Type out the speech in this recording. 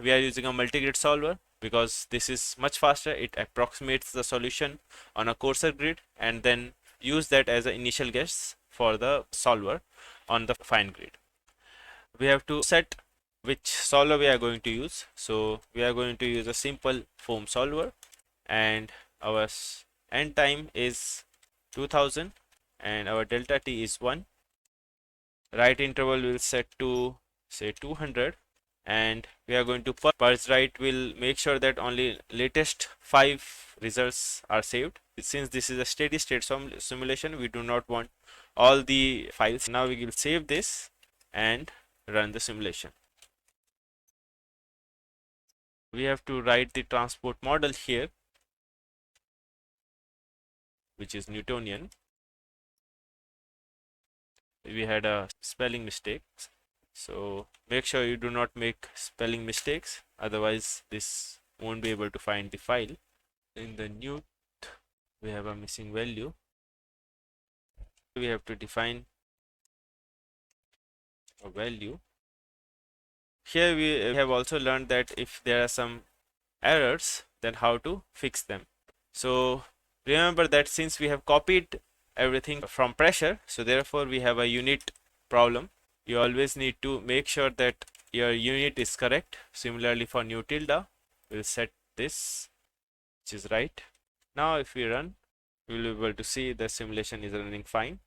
we are using a multi-grid solver because this is much faster. It approximates the solution on a coarser grid and then use that as an initial guess for the solver on the fine grid. We have to set which solver we are going to use. So we are going to use a simple foam solver, and our end time is 2000 and our delta t is 1. Write interval will set to say 200, and we are going to purge write will make sure that only latest 5 results are saved. Since this is a steady state simulation, we do not want all the files. Now we will save this and run the simulation. We have to write the transport model here, which is Newtonian. We had a spelling mistake, so make sure you do not make spelling mistakes, otherwise this won't be able to find the file. In the Newt we have a missing value. We have to define a value. Here we have also learned that if there are some errors, then how to fix them. So remember that since we have copied everything from pressure, so therefore we have a unit problem. You always need to make sure that your unit is correct. Similarly for nu tilde, we'll set this, which is right. Now if we run, we will be able to see the simulation is running fine.